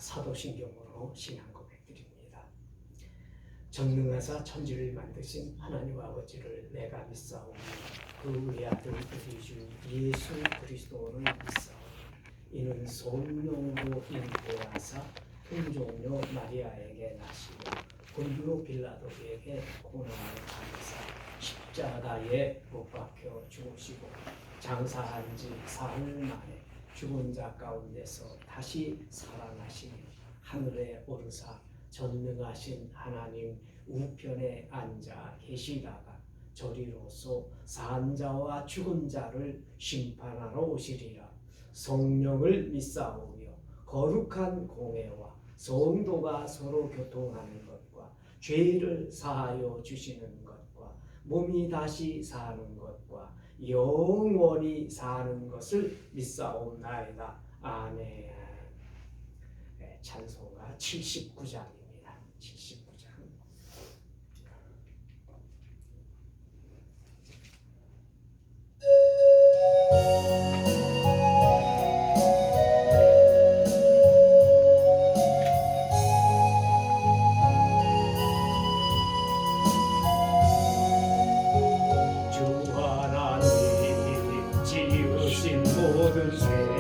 사도신경으로 신앙 고백드립니다. 전능하사 천지를 만드신 하나님 아버지를 내가 믿사오니 그 외아들 우리 주 예수 그리스도를 믿사오니 이는 성령으로 인도하사 품종녀 마리아에게 나시고 본디오 빌라도에게 고난을 받으사 십자가에 못 박혀 죽으시고 장사한 지 사흘 만에 죽은 자 가운데서 다시 살아나시며 하늘에 오르사 전능하신 하나님 우편에 앉아 계시다가 저리로서 산 자와 죽은 자를 심판하러 오시리라. 성령을 믿사오며 거룩한 공회와 성도가 서로 교통하는 것과 죄를 사하여 주시는 것과 몸이 다시 사는 것과 영원히 사는 것을 믿사옵나이다. 아멘. 찬송가 79장입니다. 79장. 주 하나님 지으신 모든 세계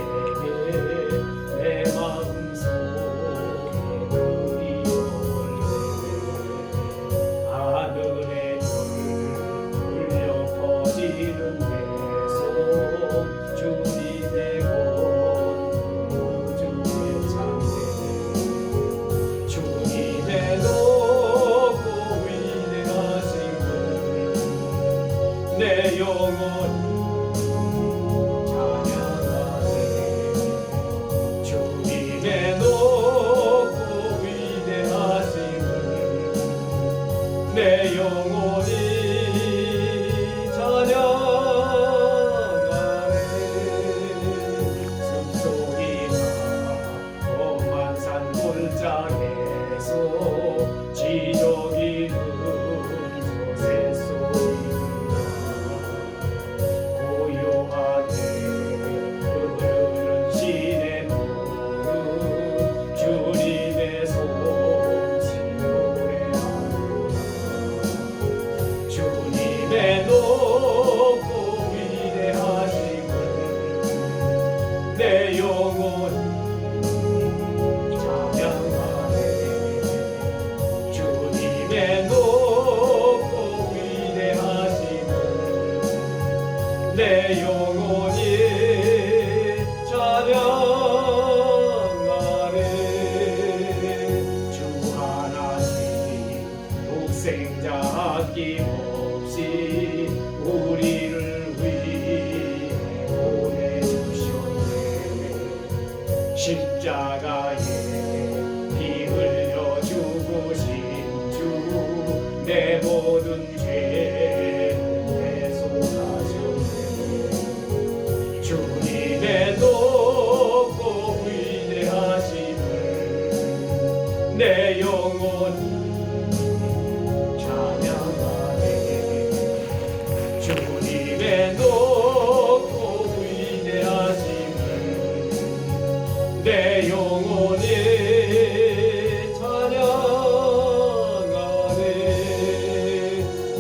내 마음속에 그리워해 하늘의 별 울려 퍼지는 데서 주님의 온 우주의 창대 주님의 높고 위대하심을 내 영혼이 내 영혼이 찬양하네. 숲속이나 험한 산 골짜기에서 지저귀는 저 새소리가 고요하게 흐르는 시냇물은 주님의 솜씨 주님의 높고 위대하심을 내 영혼이 찬양하네. 주님의 높고 위대하심을 내 영혼이 찬양하네. 주 하나님 독생자 아낌없이 우리를 위해 보내주셨네. 십자가에 피 흘려 죽으신 주 내 모든 죄를 대속하셨네. 주님의 높고 위대하심을 내 영혼이 주님의 높고 위대하심을 내 영혼이 찬양하네.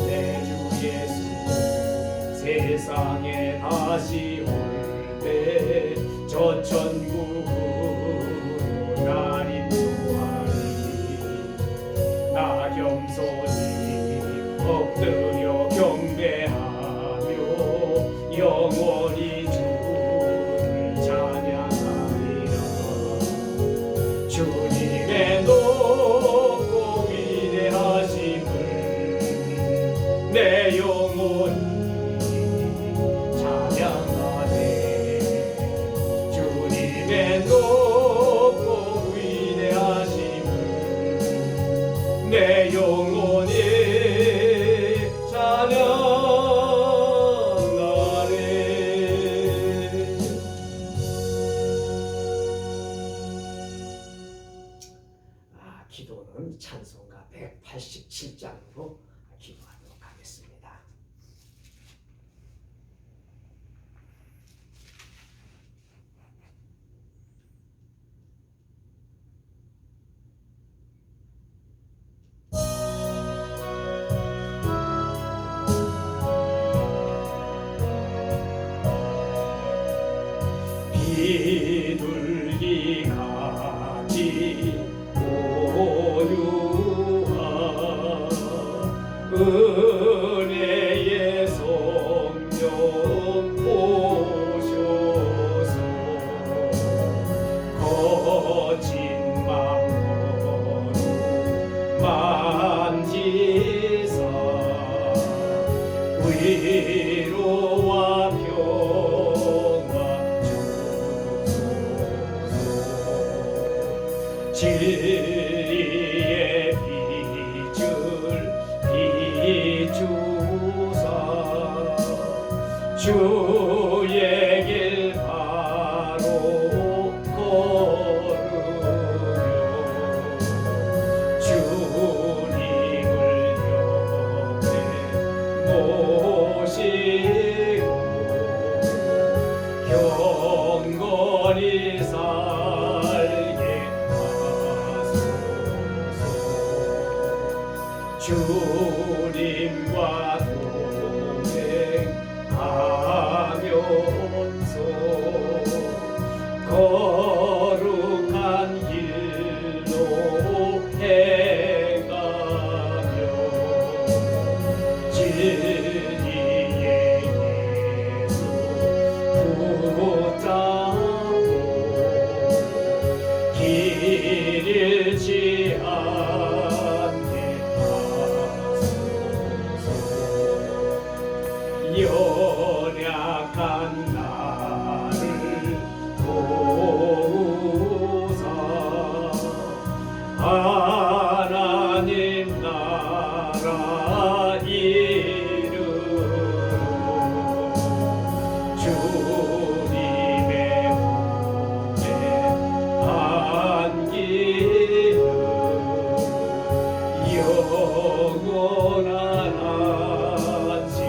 내 주 예수 세상에 다시 올 때 저 천국으로 날 인도하리. 나 겸손히 엎드려 경배하며 영원히 주를 찬양하리라. 주님의 높고 위대하심을 내 영혼이 찬양하네. 주님의 높고 위대하심을 내 영혼이 찬양하네. 기도는 찬송가 187장으로 기도하도록 하겠습니다. 진리의 빛을 비추사 주의 길 바로 걸으며 주님을 옆에 모시고 경건히 살게 하소서. 주님과 동행하면서 거룩한 길로 행하며 진리의 예수 붙잡고 길 잃지 않게 하소서. 연약한 나를 도우사 하나님 나라 이루어 주님의 품에 안기는 영원한 안식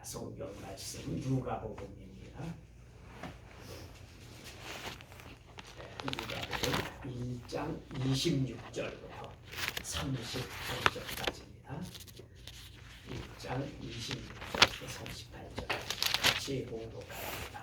성경 말씀 누가복음입니다. 누가복음 1장 26절부터 38절까지입니다. 1장 26절부터 38절 같이 봉독합니다.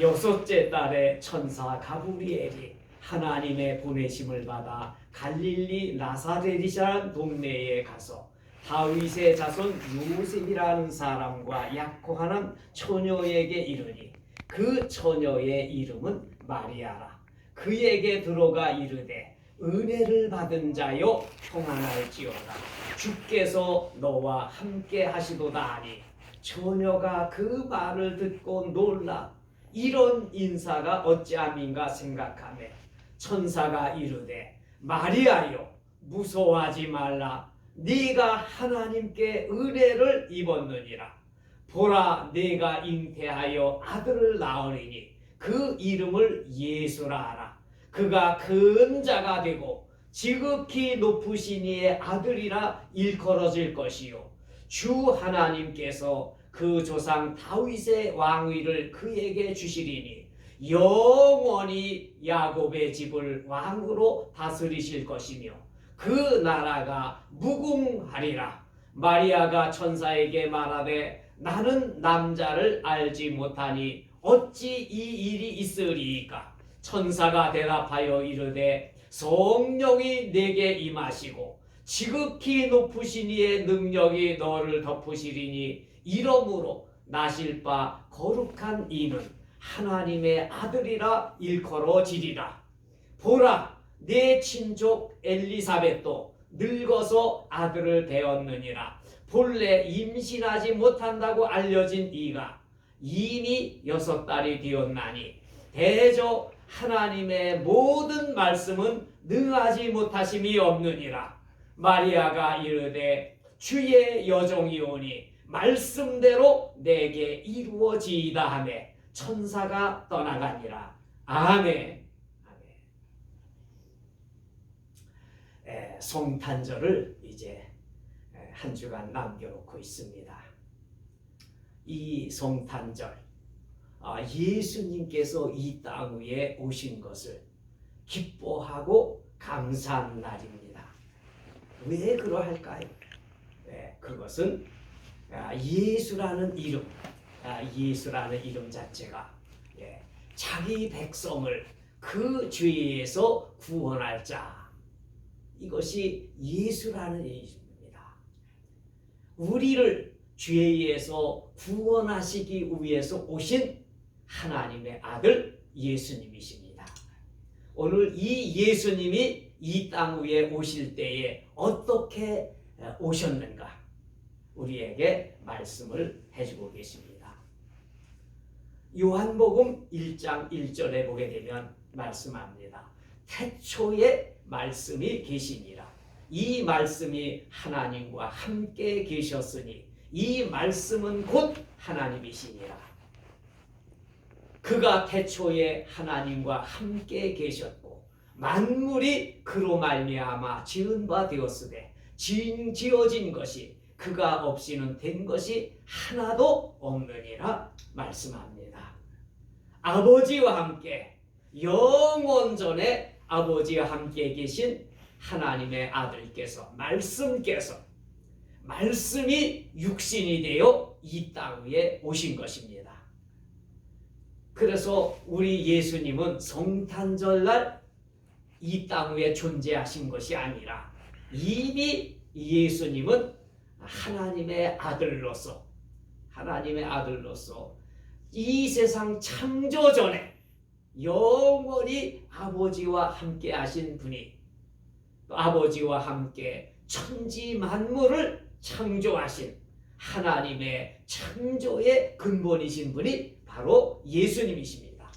여섯째 달에 천사 가브리엘이 하나님의 보내심을 받아 갈릴리 나사렛이라는 동네에 가서 다윗의 자손 요셉이라는 사람과 약혼하는 처녀에게 이르니 그 처녀의 이름은 마리아라. 그에게 들어가 이르되 은혜를 받은 자여 평안할지어다. 주께서 너와 함께 하시도다 하니 처녀가 그 말을 듣고 놀라 이런 인사가 어찌함인가 생각하며 천사가 이르되 마리아여 무서워하지 말라. 네가 하나님께 은혜를 입었느니라. 보라 네가 잉태하여 아들을 낳으리니 그 이름을 예수라 하라. 그가 큰 자가 되고 지극히 높으신 이의 아들이라 일컬어질 것이요 주 하나님께서 그 조상 다윗의 왕위를 그에게 주시리니 영원히 야곱의 집을 왕으로 다스리실 것이며 그 나라가 무궁하리라. 마리아가 천사에게 말하되 나는 남자를 알지 못하니 어찌 이 일이 있으리이까. 천사가 대답하여 이르되 성령이 내게 임하시고 지극히 높으신 이의 능력이 너를 덮으시리니 이러므로 나실 바 거룩한 이는 하나님의 아들이라 일컬어지리라. 보라 내 친족 엘리사벳도 늙어서 아들을 배었느니라. 본래 임신하지 못한다고 알려진 이가 이미 6달이 되었나니 대저 하나님의 모든 말씀은 능하지 못하심이 없느니라. 마리아가 이르되 주의 여종이오니 말씀대로 내게 이루어지이다 하며 천사가 떠나가니라. 아멘. 성탄절을 이제 한 주간 남겨놓고 있습니다. 이 성탄절 예수님께서 이 땅 위에 오신 것을 기뻐하고 감사하는 날입니다. 왜 그러할까요? 그것은 예수라는 이름, 예수라는 이름 자체가 자기 백성을 그 죄에서 구원할 자, 이것이 예수라는 이름입니다. 우리를 죄에서 구원하시기 위해서 오신 하나님의 아들 예수님이십니다. 오늘 이 예수님이 이 땅 위에 오실 때에 어떻게 오셨는가 우리에게 말씀을 해주고 계십니다. 요한복음 1장 1절에 보게 되면 말씀합니다. 태초에 말씀이 계시니라. 이 말씀이 하나님과 함께 계셨으니 이 말씀은 곧 하나님이시니라. 그가 태초에 하나님과 함께 계셨고 만물이 그로 말미암아 지은 바 되었으되 지어진 것이 그가 없이는 된 것이 하나도 없느니라 말씀합니다. 아버지와 함께 영원전에 아버지와 함께 계신 하나님의 아들께서 말씀이 육신이 되어 이 땅 위에 오신 것입니다. 그래서 우리 예수님은 성탄절날 이 땅 위에 존재하신 것이 아니라 이미 예수님은 하나님의 아들로서 이 세상 창조 전에 영원히 아버지와 함께 하신 분이 또 아버지와 함께 천지 만물을 창조하신 하나님의 창조의 근본이신 분이 바로 예수님이십니다.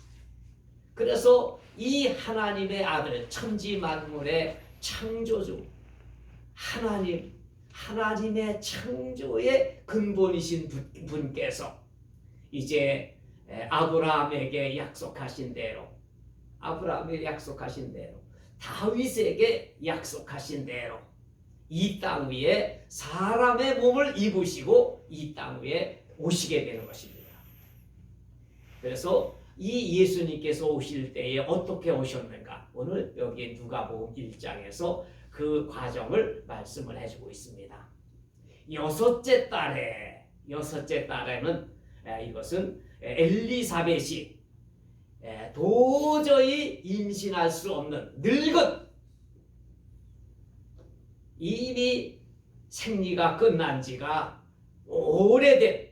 그래서 이 하나님의 아들, 천지 만물의 창조주 하나님의 창조의 근본이신 분께서 이제 아브라함에게 약속하신 대로 다윗에게 약속하신 대로 이 땅 위에 사람의 몸을 입으시고 이 땅 위에 오시게 되는 것입니다. 그래서 이 예수님께서 오실 때에 어떻게 오셨는가? 오늘 여기 누가복음 1장에서 그 과정을 말씀을 해주고 있습니다. 여섯째 달에는 이것은 엘리사벳이 도저히 임신할 수 없는 늙은 이미 생리가 끝난 지가 오래된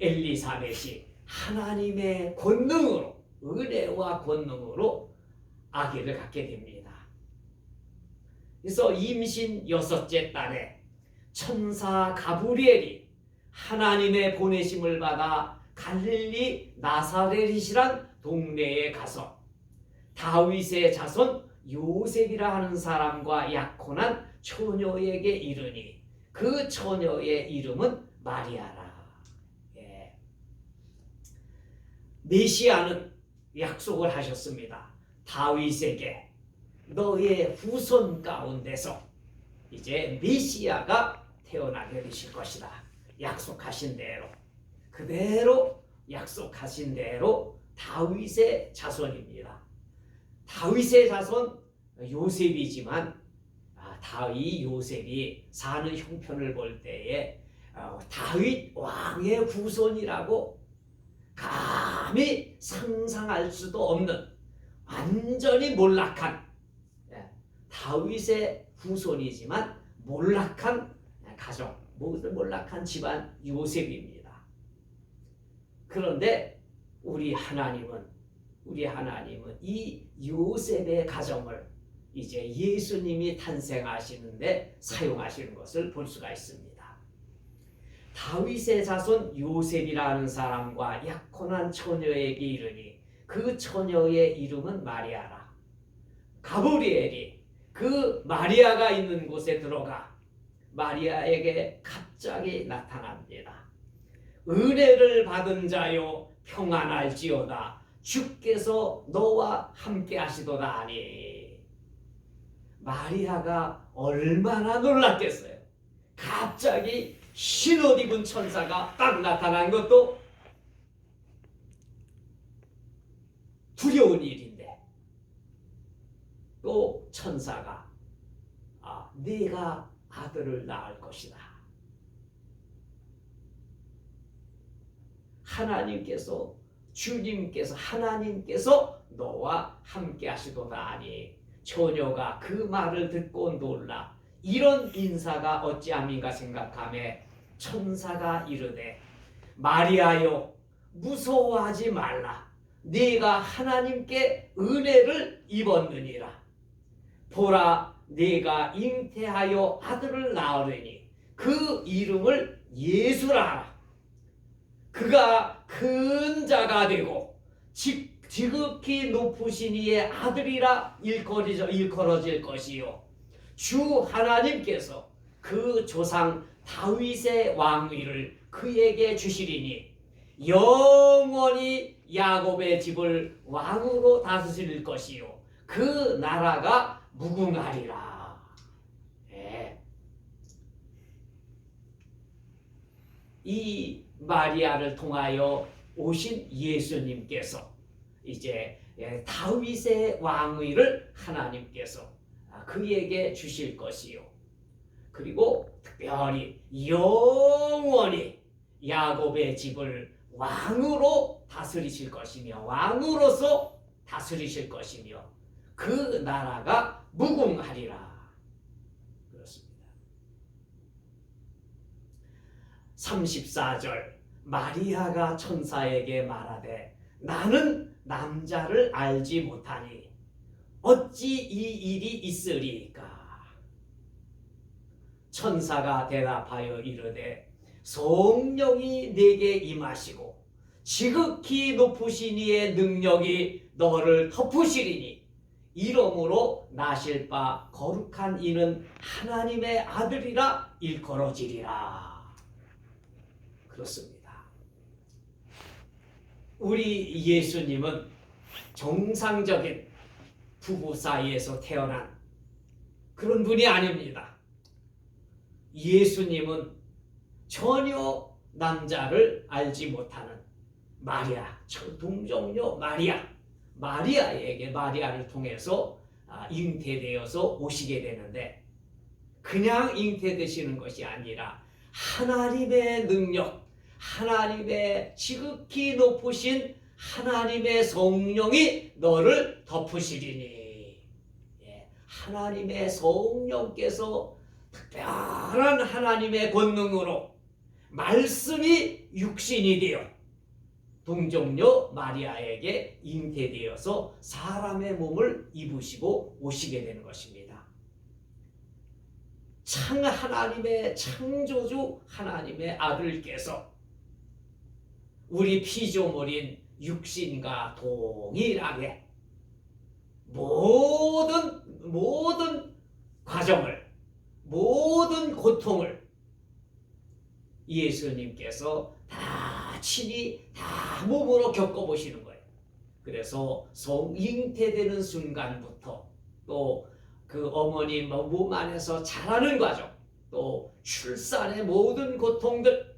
엘리사벳이 하나님의 권능으로 은혜와 권능으로 아기를 갖게 됩니다. 그래서 임신 여섯째 달에 천사 가브리엘이 하나님의 보내심을 받아 갈릴리 나사렛이란 동네에 가서 다윗의 자손 요셉이라 하는 사람과 약혼한 처녀에게 이르니 그 처녀의 이름은 마리아라. 메시아는 약속을 하셨습니다. 다윗에게 너의 후손 가운데서 이제 메시아가 태어나게 되실 것이다. 약속하신 대로 그대로 약속하신 대로 다윗의 자손입니다. 다윗의 자손 요셉이지만 다윗 요셉이 사는 형편을 볼 때에 다윗 왕의 후손이라고 감히 상상할 수도 없는 완전히 몰락한 다윗의 후손이지만 몰락한 가정, 몰락한 집안 요셉입니다. 그런데 우리 하나님은 이 요셉의 가정을 이제 예수님이 탄생하시는데 사용하시는 것을 볼 수가 있습니다. 다윗의 자손 요셉이라는 사람과 약혼한 처녀에게 이르니 그 처녀의 이름은 마리아라. 가브리엘이 그 마리아가 있는 곳에 들어가 마리아에게 갑자기 나타납니다. 은혜를 받은 자여 평안할지어다. 주께서 너와 함께 하시도다 하니. 마리아가 얼마나 놀랐겠어요. 갑자기 흰옷 입은 천사가 딱 나타난 것도 두려운 일인데 또 천사가 네가 아들을 낳을 것이다. 하나님께서 너와 함께 하시도다 하니 처녀가 그 말을 듣고 놀라 이런 인사가 어찌함인가 생각하며 천사가 이르되 마리아여 무서워하지 말라. 네가 하나님께 은혜를 입었느니라. 보라 내가 잉태하여 아들을 낳으리니 그 이름을 예수라 하라. 그가 큰 자가 되고 지극히 높으신 이의 아들이라 일컬어질 것이요 주 하나님께서 그 조상 다윗의 왕위를 그에게 주시리니 영원히 야곱의 집을 왕으로 다스릴 것이요 그 나라가 무궁하리라. 네. 이 마리아를 통하여 오신 예수님께서 이제 다윗의 왕위를 하나님께서 그에게 주실 것이요 그리고 특별히 영원히 야곱의 집을 왕으로 다스리실 것이며 왕으로서 다스리실 것이며 그 나라가 무궁하리라. 그렇습니다. 34절 마리아가 천사에게 말하되 나는 남자를 알지 못하니 어찌 이 일이 있으리까. 천사가 대답하여 이르되 성령이 내게 임하시고 지극히 높으신 이의 능력이 너를 덮으시리니 이러므로 나실 바 거룩한 이는 하나님의 아들이라 일컬어지리라. 그렇습니다. 우리 예수님은 정상적인 부부 사이에서 태어난 그런 분이 아닙니다. 예수님은 전혀 남자를 알지 못하는 마리아, 동정녀 마리아에게 마리아를 통해서 잉태되어서 오시게 되는데 그냥 잉태되시는 것이 아니라 하나님의 능력, 하나님의 지극히 높으신 하나님의 성령이 너를 덮으시리니 하나님의 성령께서 특별한 하나님의 권능으로 말씀이 육신이 되어 동정녀 마리아에게 잉태되어서 사람의 몸을 입으시고 오시게 되는 것입니다. 하나님의 창조주 하나님의 아들께서 우리 피조물인 육신과 동일하게 모든 과정을 모든 고통을 예수님께서 다 친히 다 몸으로 겪어보시는 거예요. 그래서 잉태되는 순간부터 또 그 어머니 몸 안에서 자라는 과정, 또 출산의 모든 고통들,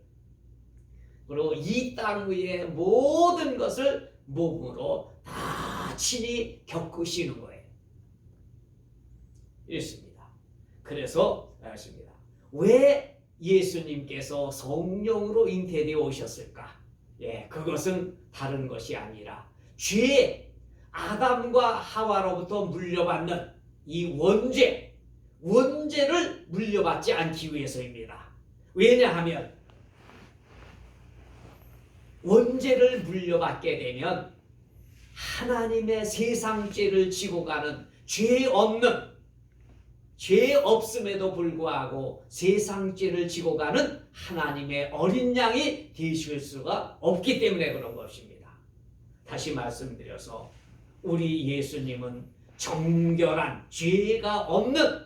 그리고 이 땅 위의 모든 것을 몸으로 다 친히 겪으시는 거예요. 이렇습니다. 그래서 말씀입니다. 왜 예수님께서 성령으로 잉태되어 오셨을까? 그것은 다른 것이 아니라 죄, 아담과 하와로부터 물려받는 이 원죄를 물려받지 않기 위해서입니다. 왜냐하면 원죄를 물려받게 되면 하나님의 세상 죄를 지고 가는 죄 없음에도 불구하고 세상 죄를 지고 가는 하나님의 어린 양이 되실 수가 없기 때문에 그런 것입니다. 다시 말씀드려서 우리 예수님은 정결한 죄가 없는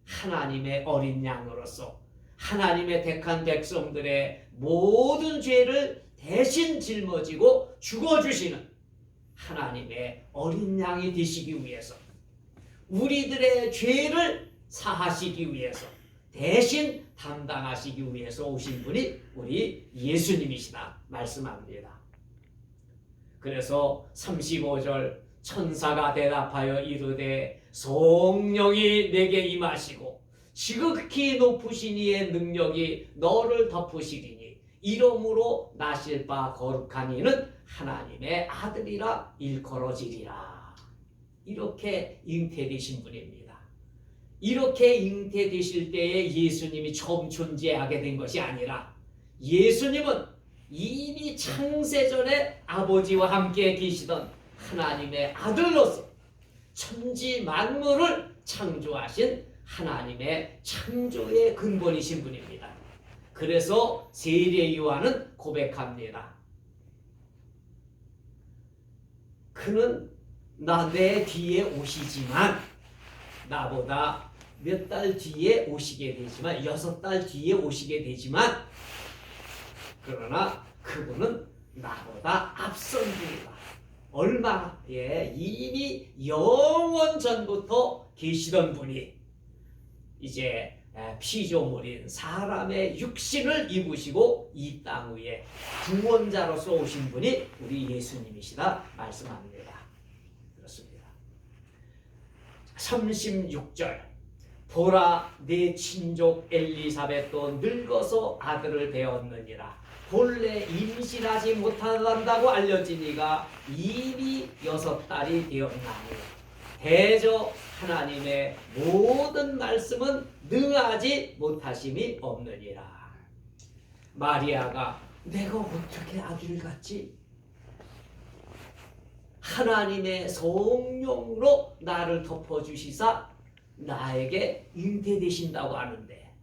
하나님의 어린 양으로서 하나님의 택한 백성들의 모든 죄를 대신 짊어지고 죽어주시는 하나님의 어린 양이 되시기 위해서 우리들의 죄를 사하시기 위해서 대신 담당하시기 위해서 오신 분이 우리 예수님이시다 말씀합니다. 그래서 35절 천사가 대답하여 이르되 성령이 내게 임하시고 지극히 높으신 이의 능력이 너를 덮으시리니 이러므로 나실 바 거룩한 이는 하나님의 아들이라 일컬어지리라. 이렇게 잉태되신 분입니다. 이렇게 잉태되실 때에 예수님이 처음 존재하게 된 것이 아니라 예수님은 이미 창세전에 아버지와 함께 계시던 하나님의 아들로서 천지 만물을 창조하신 하나님의 창조의 근본이신 분입니다. 그래서 세례 요한은 고백합니다. 그는 내 뒤에 오시지만, 나보다 몇 달 뒤에 오시게 되지만, 6달 뒤에 오시게 되지만, 그러나 그분은 나보다 앞선 분이다. 얼마나 이미 영원 전부터 계시던 분이 이제 피조물인 사람의 육신을 입으시고 이 땅 위에 구원자로서 오신 분이 우리 예수님이시다 말씀합니다. 그렇습니다. 36절 보라 내 친족 엘리사벳도 늙어서 아들을 배었느니라. 본래 임신하지 못한다고 알려지니가 이미 6달이 되었나니 대저 하나님의 모든 말씀은 능하지 못하심이 없느니라. 마리아가 내가 어떻게 아기를 갖지? 하나님의 성령으로 나를 덮어주시사 나에게 잉태되신다고 하는데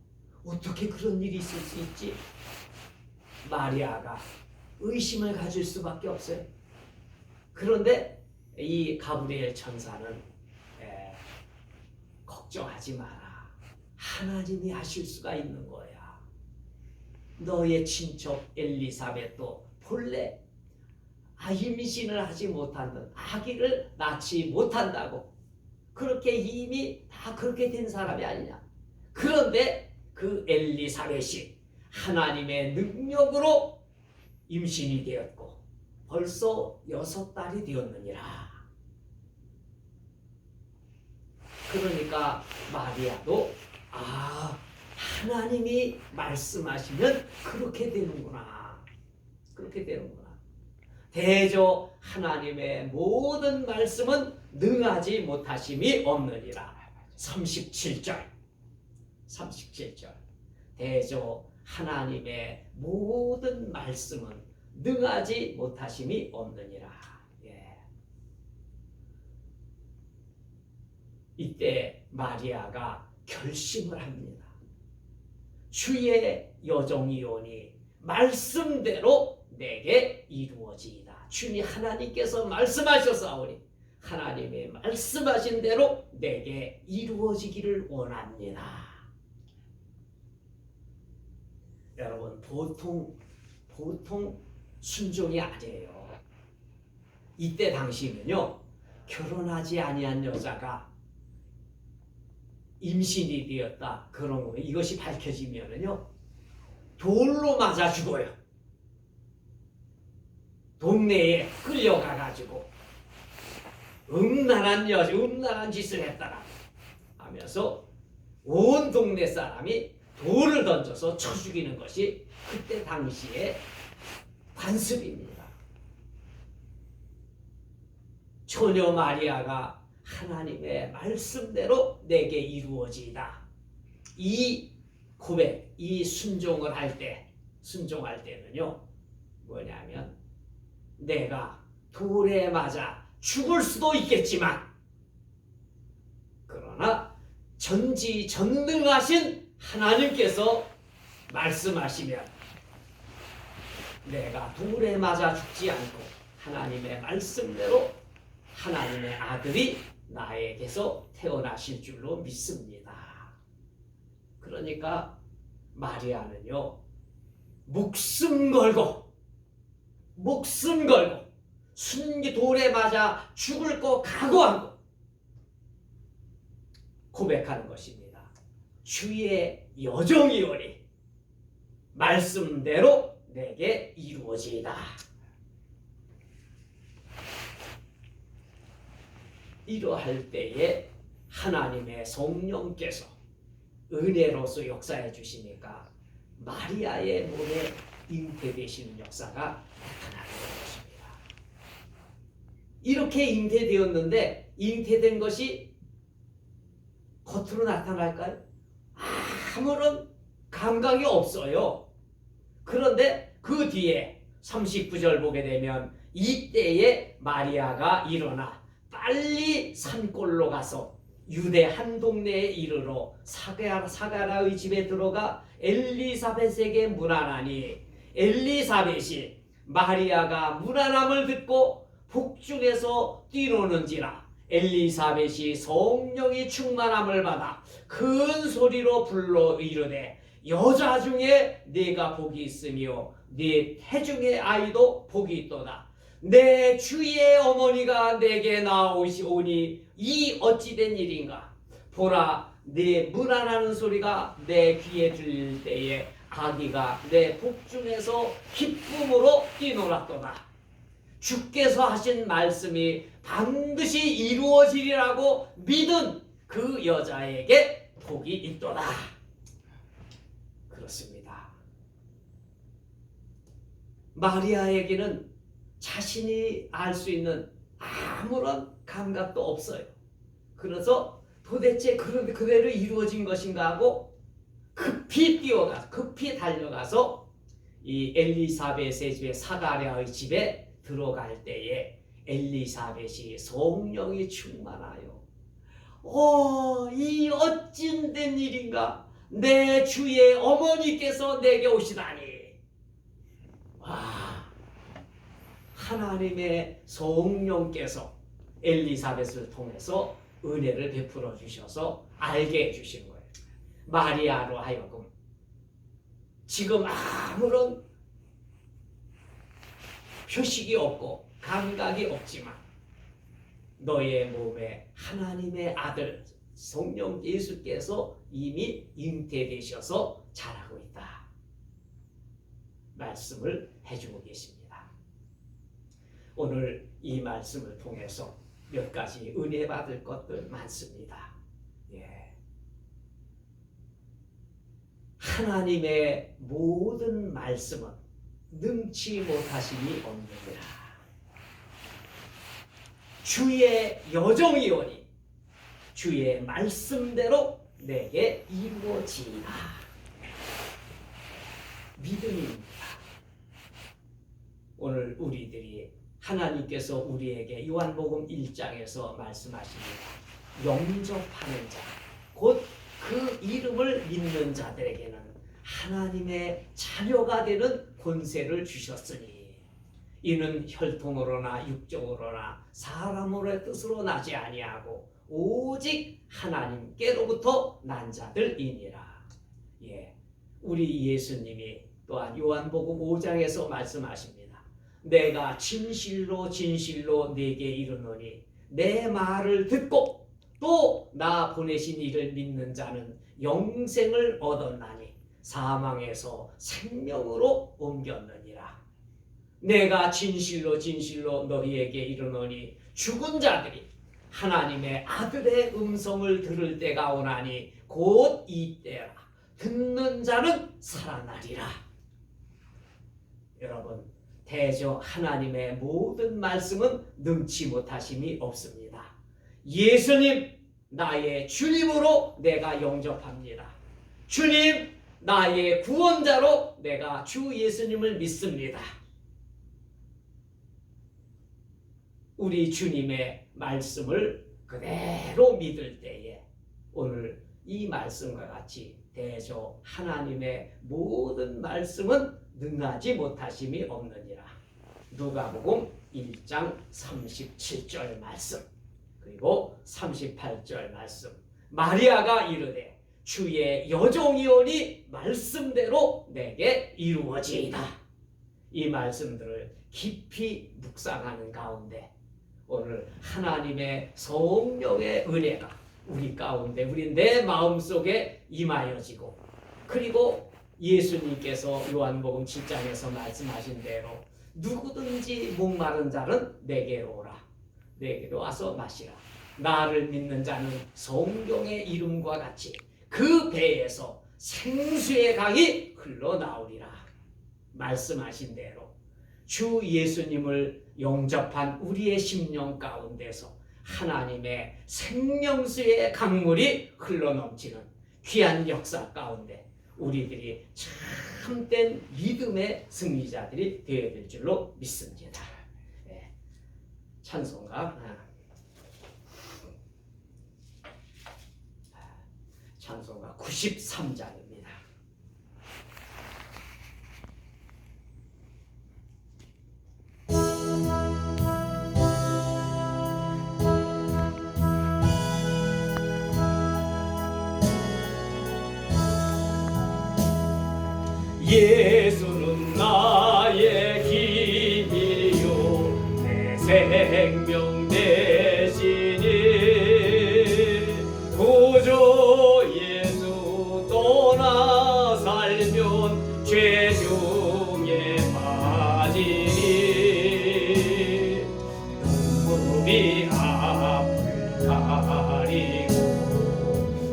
어떻게 그런 일이 있을 수 있지? 마리아가 의심을 가질 수밖에 없어요. 그런데 이 가브리엘 천사는 걱정하지 마라. 하나님이 하실 수가 있는 거야. 너의 친척 엘리사벳도 본래 임신을 하지 못하는 아기를 낳지 못한다고 그렇게 이미 다 그렇게 된 사람이 아니냐. 그런데 그 엘리사벳이 하나님의 능력으로 임신이 되었고 벌써 6달이 되었느니라. 그러니까 마리아도 하나님이 말씀하시면 그렇게 되는구나. 그렇게 되는구나. 대저 하나님의 모든 말씀은 능하지 못하심이 없느니라. 37절 대저 하나님의 모든 말씀은 능하지 못하심이 없느니라. 이때 마리아가 결심을 합니다. 주의 여종이오니 말씀대로 내게 이루어지이다. 주님 하나님께서 말씀하셨사오니 하나님의 말씀하신 대로 내게 이루어지기를 원합니다. 여러분 보통 순종이 아니에요. 이때 당시는요 결혼하지 아니한 여자가 임신이 되었다 그런 거예요. 이것이 밝혀지면은요 돌로 맞아 죽어요. 동네에 끌려가 가지고 음란한 짓을 했다라 하면서 온 동네 사람이 돌을 던져서 쳐 죽이는 것이 그때 당시의 관습입니다. 처녀 마리아가 하나님의 말씀대로 내게 이루어지이다. 이 고백, 이 순종할 때는요 뭐냐면 내가 돌에 맞아 죽을 수도 있겠지만 그러나 전지전능하신 하나님께서 말씀하시면 내가 돌에 맞아 죽지 않고 하나님의 말씀대로 하나님의 아들이 나에게서 태어나실 줄로 믿습니다. 그러니까 마리아는요 목숨 걸고 순기 돌에 맞아 죽을 거 각오하고 고백하는 것입니다. 주의 여종이오니 말씀대로 내게 이루어지이다. 이러할 때에 하나님의 성령께서 은혜로서 역사해 주시니까 마리아의 몸에 잉태되시는 역사가 나타나는 것입니다. 이렇게 잉태되었는데 잉태된 것이 겉으로 나타날까요? 아무런 감각이 없어요. 그런데 그 뒤에 39절 보게 되면 이때에 마리아가 일어나 빨리 산골로 가서 유대 한 동네에 이르러 사가랴의 집에 들어가 엘리사벳에게 문안하니 엘리사벳이 마리아가 문안함을 듣고 복중에서 뛰노는지라 엘리사벳이 성령이 충만함을 받아 큰 소리로 불러 이르되 여자 중에 네가 복이 있으며 네 태중의 아이도 복이 있도다. 내 주의 어머니가 내게 나오시오니 이 어찌된 일인가. 보라, 네 문안하는 소리가 내 귀에 들릴 때에 아기가 내 복중에서 기쁨으로 뛰놀았도다. 주께서 하신 말씀이 반드시 이루어지리라고 믿은 그 여자에게 복이 있도다. 그렇습니다. 마리아에게는 자신이 알 수 있는 아무런 감각도 없어요. 그래서 도대체 그대로 이루어진 것인가 하고 급히 달려가서 이 엘리사벳의 집에 사가랴의 집에 들어갈 때에 엘리사벳이 성령이 충만하여 이 어찌 된 일인가. 내 주의 어머니께서 내게 오시다니. 와, 하나님의 성령께서 엘리사벳을 통해서 은혜를 베풀어 주셔서 알게 해주신 거예요. 마리아로 하여금 지금 아무런 표식이 없고 감각이 없지만 너의 몸에 하나님의 아들 성령 예수께서 이미 잉태되셔서 자라고 있다. 말씀을 해주고 계십니다. 오늘 이 말씀을 통해서 몇 가지 은혜 받을 것들 많습니다. 하나님의 모든 말씀은 능치 못하심이 없느니라. 주의 여정이오니 주의 말씀대로 내게 이루어지리라. 믿음입니다. 오늘 우리들이 하나님께서 우리에게 요한복음 1장에서 말씀하십니다. 영접하는 자, 곧 그 이름을 믿는 자들에게는 하나님의 자녀가 되는 권세를 주셨으니 이는 혈통으로나 육정으로나 사람으로의 뜻으로 나지 아니하고 오직 하나님께로부터 난 자들이니라. 우리 예수님이 또한 요한복음 5장에서 말씀하십니다. 내가 진실로 진실로 네게 이르노니 내 말을 듣고 또 나 보내신 이를 믿는 자는 영생을 얻었나니 사망에서 생명으로 옮겼느니라. 내가 진실로 진실로 너희에게 이르노니 죽은 자들이 하나님의 아들의 음성을 들을 때가 오나니 곧 이때라. 듣는 자는 살아나리라. 여러분, 대저 하나님의 모든 말씀은 능치 못하심이 없습니다. 예수님, 나의 주님으로 내가 영접합니다. 주님, 나의 구원자로 내가 주 예수님을 믿습니다. 우리 주님의 말씀을 그대로 믿을 때에 오늘 이 말씀과 같이 대저 하나님의 모든 말씀은 능하지 못하심이 없느니라. 누가복음 1장 37절 말씀 그리고 38절 말씀. 마리아가 이르되 주의 여종이오니 말씀대로 내게 이루어지이다. 이 말씀들을 깊이 묵상하는 가운데 오늘 하나님의 성령의 은혜가 우리 가운데 우리 내 마음속에 임하여지고 그리고 예수님께서 요한복음 7장에서 말씀하신 대로 누구든지 목마른 자는 내게로 오라. 내게로 와서 마시라. 나를 믿는 자는 성경의 이름과 같이 그 배에서 생수의 강이 흘러나오리라. 말씀하신 대로 주 예수님을 영접한 우리의 심령 가운데서 하나님의 생명수의 강물이 흘러넘치는 귀한 역사 가운데 우리들이 참된 믿음의 승리자들이 되어야 될 줄로 믿습니다. 찬송가 찬송가 93장입니다. 예수는 나의 힘이요 내 생명 대신이 구주 예수 떠나 살면 죄 중에 빠지니 눈물이 앞을 가리고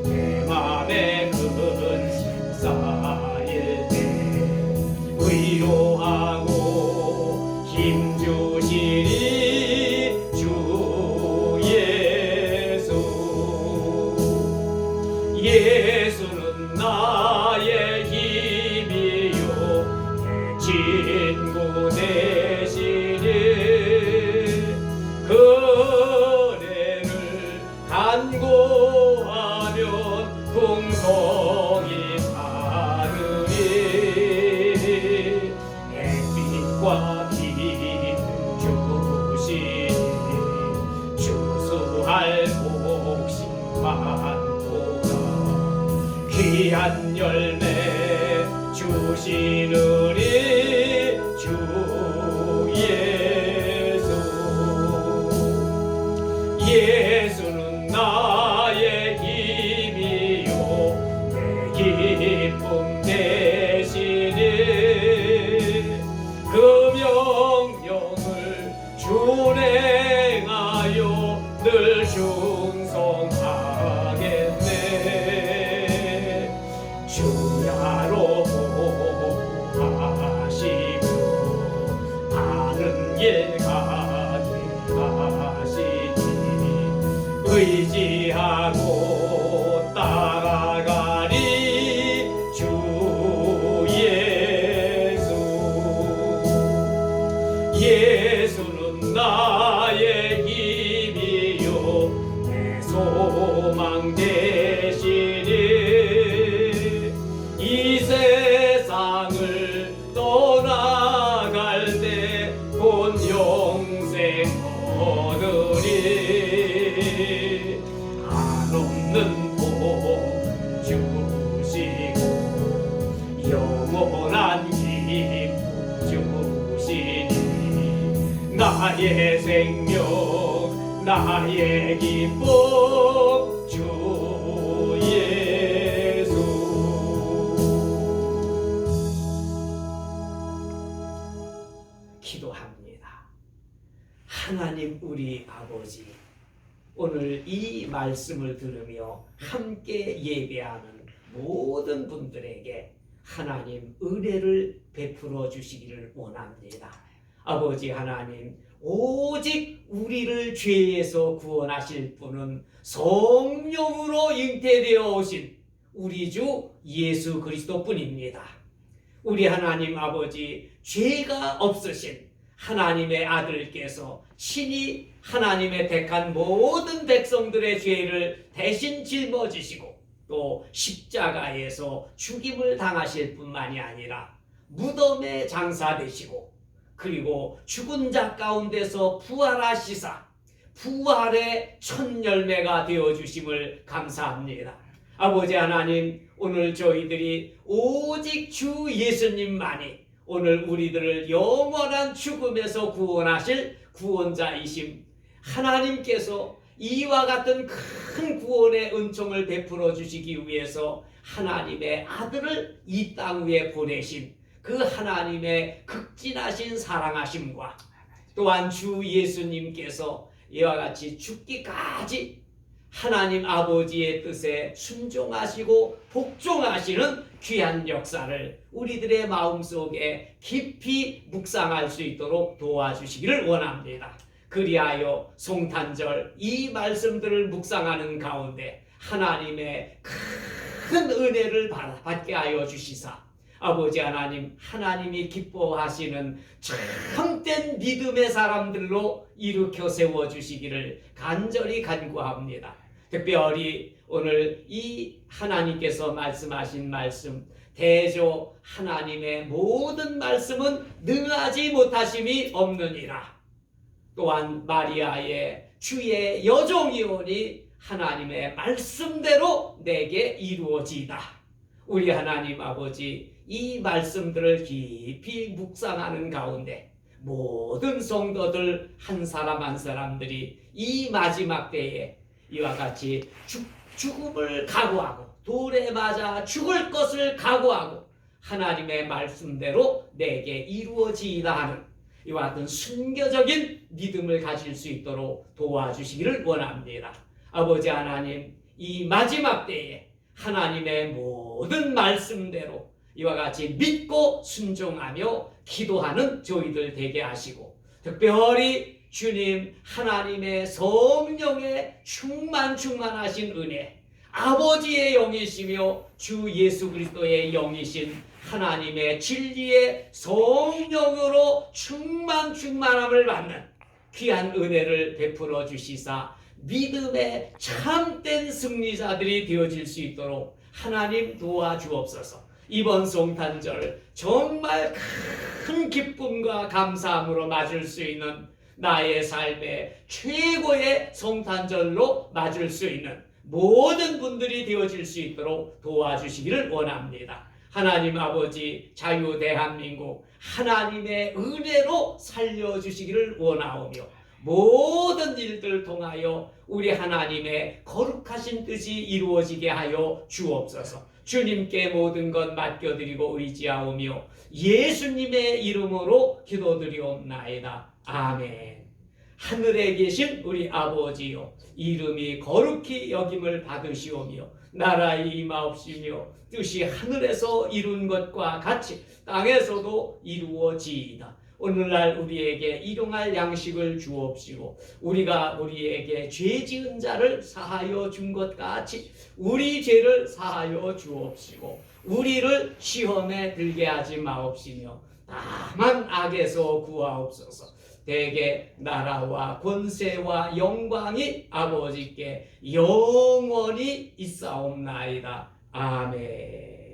내 맘에 큰 심사일 위로하고 힘주시니 주 예수. 예수는 나의 힘이요 내 친구 되시니 그대를 간구하면 풍성히 햇빛과 비를 주시니 주수할 복심 많도다 귀한 열매 주시느니 주 예수. 예수는 나의 힘이요 내 기쁨 대신이 그 명령을 준행하여 늘 충성하겠네. 주야로 하시고 바른 길 가게 하시니 의지하고 따라가리 주 예수. 예수는 나의 힘이요 내 소망 되시니 이 세상을 떠나갈 때 본 영생 얻으리 한없는 복 주시고 영원한 기쁨 주시니 나의 생명 나의 기쁨 주 예수. 기도합니다. 하나님 우리 아버지, 오늘 이 말씀을 들으며 함께 예배하는 모든 분들에게 하나님 은혜를 베풀어 주시기를 원합니다. 아버지 하나님, 오직 우리를 죄에서 구원하실 분은 성령으로 잉태되어 오신 우리 주 예수 그리스도뿐입니다. 우리 하나님 아버지, 죄가 없으신 하나님의 아들께서 친히 하나님의 택한 모든 백성들의 죄를 대신 짊어지시고 또 십자가에서 죽임을 당하실 뿐만이 아니라 무덤에 장사되시고 그리고 죽은 자 가운데서 부활하시사 부활의 첫 열매가 되어주심을 감사합니다. 아버지 하나님, 오늘 저희들이 오직 주 예수님만이 오늘 우리들을 영원한 죽음에서 구원하실 구원자이심 하나님께서 이와 같은 큰 구원의 은총을 베풀어 주시기 위해서 하나님의 아들을 이 땅 위에 보내신 그 하나님의 극진하신 사랑하심과 또한 주 예수님께서 이와 같이 죽기까지 하나님 아버지의 뜻에 순종하시고 복종하시는 귀한 역사를 우리들의 마음속에 깊이 묵상할 수 있도록 도와주시기를 원합니다. 그리하여 송탄절 이 말씀들을 묵상하는 가운데 하나님의 큰 은혜를 받게 하여 주시사 아버지 하나님, 하나님이 기뻐하시는 참된 믿음의 사람들로 일으켜 세워주시기를 간절히 간구합니다. 특별히 오늘 이 하나님께서 말씀하신 말씀, 대조 하나님의 모든 말씀은 능하지 못하심이 없느니라. 또한 마리아의 주의 여종이오니 하나님의 말씀대로 내게 이루어지이다. 우리 하나님 아버지, 이 말씀들을 깊이 묵상하는 가운데 모든 성도들 한 사람 한 사람들이 이 마지막 때에 이와 같이 죽음을 각오하고 돌에 맞아 죽을 것을 각오하고 하나님의 말씀대로 내게 이루어지이다 하는 이와 같은 순교적인 믿음을 가질 수 있도록 도와주시기를 원합니다. 아버지 하나님, 이 마지막 때에 하나님의 모든 말씀대로 이와 같이 믿고 순종하며 기도하는 저희들 되게 하시고, 특별히 주님 하나님의 성령의 충만하신 은혜, 아버지의 영이시며 주 예수 그리스도의 영이신 하나님의 진리의 성령으로 충만함을 받는 귀한 은혜를 베풀어 주시사 믿음의 참된 승리자들이 되어질 수 있도록 하나님 도와주옵소서. 이번 성탄절 정말 큰 기쁨과 감사함으로 맞을 수 있는 나의 삶의 최고의 성탄절로 맞을 수 있는 모든 분들이 되어질 수 있도록 도와주시기를 원합니다. 하나님 아버지, 자유 대한민국 하나님의 은혜로 살려주시기를 원하오며 모든 일들 통하여 우리 하나님의 거룩하신 뜻이 이루어지게 하여 주옵소서. 주님께 모든 것 맡겨드리고 의지하오며 예수님의 이름으로 기도드리옵나이다. 아멘. 하늘에 계신 우리 아버지요, 이름이 거룩히 여김을 받으시오며 나라의 임하옵시며 뜻이 하늘에서 이룬 것과 같이 땅에서도 이루어지이다. 오늘날 우리에게 일용할 양식을 주옵시고 우리가 우리에게 죄 지은 자를 사하여 준 것 같이 우리 죄를 사하여 주옵시고 우리를 시험에 들게 하지 마옵시며 다만 악에서 구하옵소서. 대개 나라와 권세와 영광이 아버지께 영원히 있사옵나이다. 아멘.